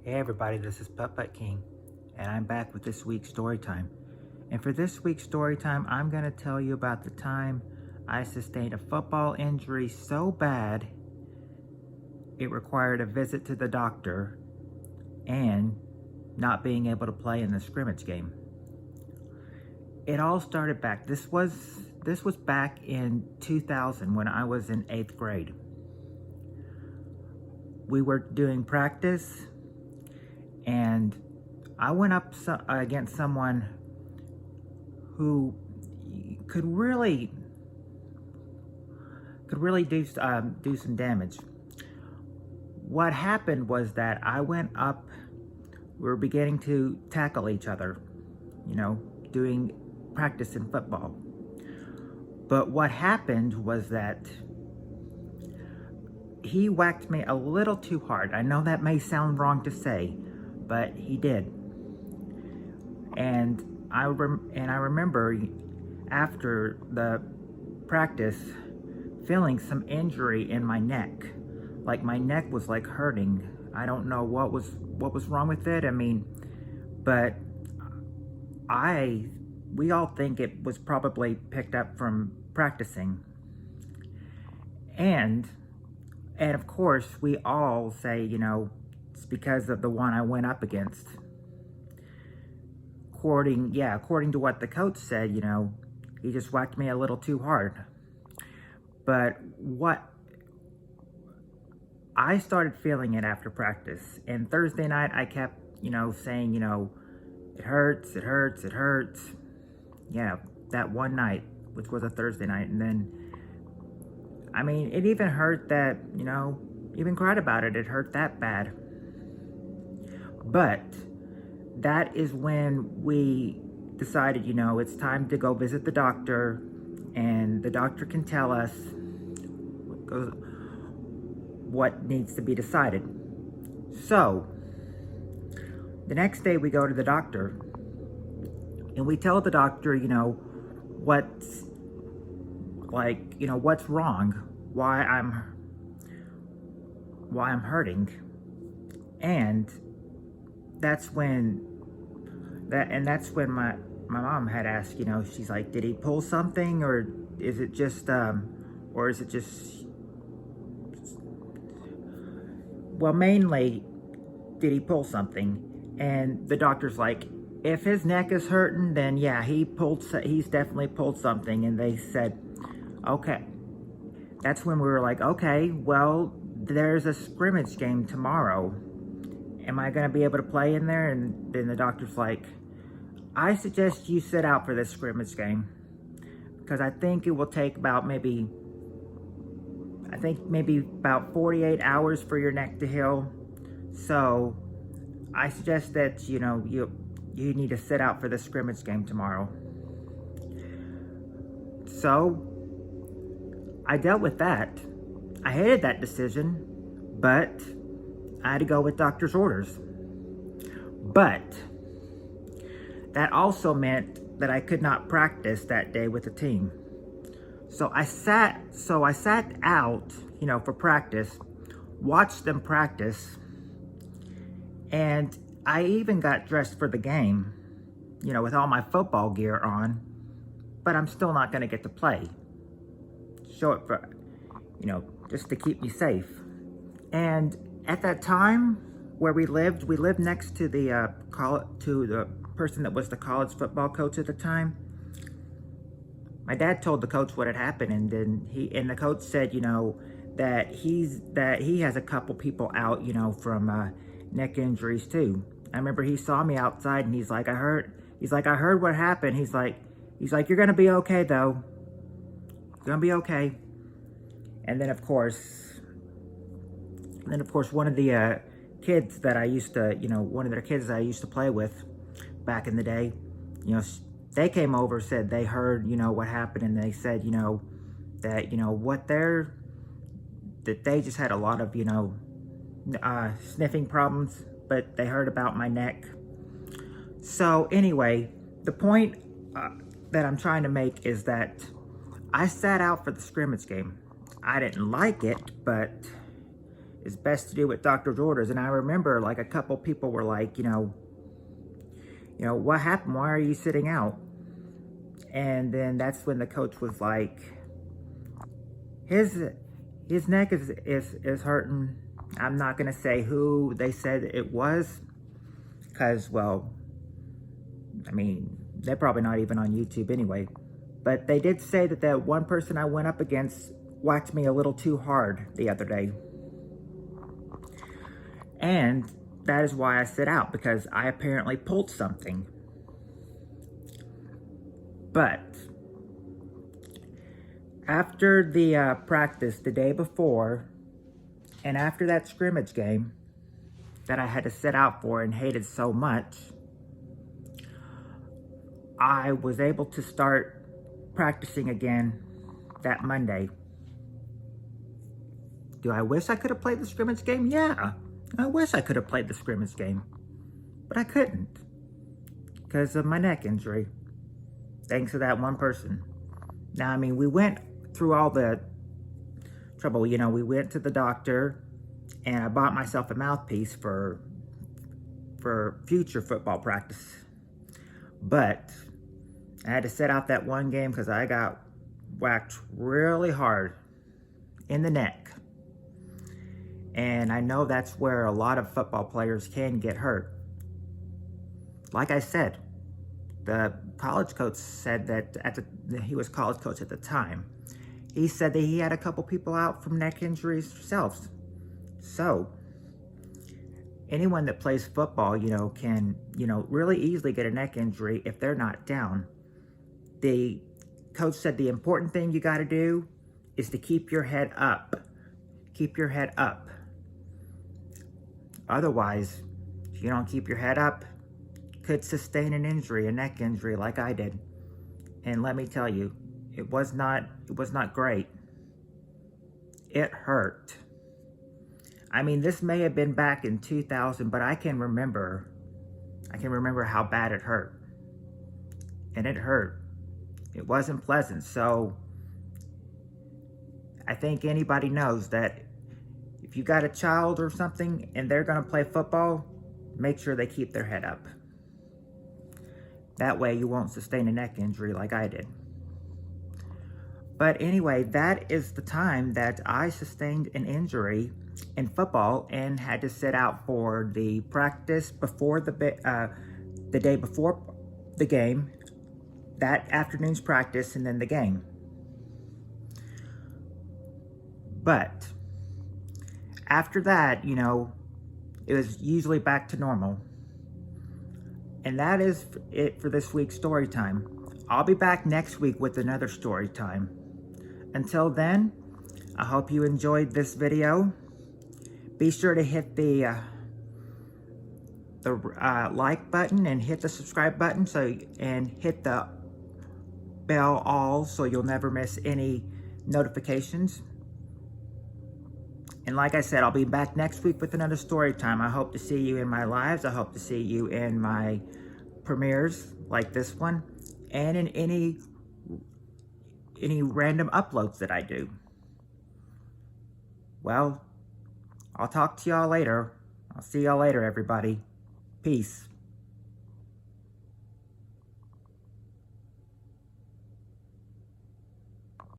Hey everybody, this is Putt King, and I'm back with this week's story time. And for this week's story time, I'm going to tell you about the time I sustained a football injury so bad it required a visit to the doctor and not being able to play in the scrimmage game. It all started back. This was back in 2000 when I was in 8th grade. We were doing practice, and I went up against someone who could really do some damage. What happened was that I went up. We were beginning to tackle each other, doing practice in football. But what happened was that he whacked me a little too hard. I know that may sound wrong to say, but he did. And I remember after the practice feeling some injury in my neck. Like my neck was like hurting. I don't know what was wrong with it. But we all think it was probably picked up from practicing. And of course we all say, it's because of the one I went up against. According to what the coach said, he just whacked me a little too hard. But what I started feeling it after practice, and Thursday night I kept, saying, it hurts, it hurts, it hurts. Yeah, that one night, which was a Thursday night, and then, it even hurt that, even cried about it. It hurt that bad. But that is when we decided, it's time to go visit the doctor, and the doctor can tell us what needs to be decided. So the next day we go to the doctor, and we tell the doctor, what's wrong, why I'm hurting. And that's when my mom had asked, she's like, did he pull something, or is it just well, mainly, did he pull something? And the doctor's like, if his neck is hurting, then yeah, he's definitely pulled something. And they said, okay. That's when we were like, okay, well, there's a scrimmage game tomorrow. Am I going to be able to play in there? And then the doctor's like, I suggest you sit out for this scrimmage game, because I think it will take about maybe about 48 hours for your neck to heal. So I suggest that, you need to sit out for the scrimmage game tomorrow. So I dealt with that. I hated that decision, but I had to go with doctor's orders. But that also meant that I could not practice that day with the team. So I sat out, for practice, watched them practice, and I even got dressed for the game, with all my football gear on, but I'm still not going to get to play. Show it for, just to keep me safe. And at that time, where we lived next to the person that was the college football coach at the time. My dad told the coach what had happened, and then the coach said, that he has a couple people out, from neck injuries too. I remember he saw me outside, and he's like, I heard what happened. He's like, you're gonna be okay though. You're gonna be okay. And then of course, one of the kids that I used to, one of their kids that I used to play with back in the day, they came over, said they heard, what happened, and they said, that they just had a lot of, sniffing problems, but they heard about my neck. So anyway, the point that I'm trying to make is that I sat out for the scrimmage game. I didn't like it, but it's best to do with doctor's orders. And I remember like a couple people were like, what happened? Why are you sitting out? And then that's when the coach was like, his neck is hurting. I'm not gonna say who they said it was, because, well, I mean, they're probably not even on YouTube anyway. But they did say that that one person I went up against whacked me a little too hard the other day. And that is why I sit out, because I apparently pulled something. But after the practice the day before, and after that scrimmage game that I had to sit out for and hated so much, I was able to start practicing again that Monday. Do I wish I could have played the scrimmage game? Yeah, I wish I could have played the scrimmage game, but I couldn't because of my neck injury, thanks to that one person. Now, I mean, we went through all the trouble, we went to the doctor, and I bought myself a mouthpiece for future football practice. But I had to sit out that one game because I got whacked really hard in the neck. And I know that's where a lot of football players can get hurt. Like I said, the college coach said that he was college coach at the time. He said that he had a couple people out from neck injuries themselves. So anyone that plays football, can, really easily get a neck injury if they're not down. The coach said the important thing you got to do is to keep your head up. Keep your head up. Otherwise, if you don't keep your head up, you could sustain an injury, a neck injury like I did. And let me tell you, it was not great. It hurt. I mean, this may have been back in 2000, but I can remember how bad it hurt. And it hurt. It wasn't pleasant. So I think anybody knows that if you got a child or something and they're going to play football, make sure they keep their head up. That way you won't sustain a neck injury like I did. But anyway, that is the time that I sustained an injury in football and had to sit out for the practice before the day before the game, that afternoon's practice, and then the game. But after that, it was usually back to normal. And that is it for this week's story time. I'll be back next week with another story time. Until then, I hope you enjoyed this video. Be sure to hit the like button and hit the subscribe button, and hit the bell all so you'll never miss any notifications. And like I said, I'll be back next week with another story time. I hope to see you in my lives. I hope to see you in my premieres like this one, and in any random uploads that I do. Well, I'll talk to y'all later. I'll see y'all later, everybody. Peace.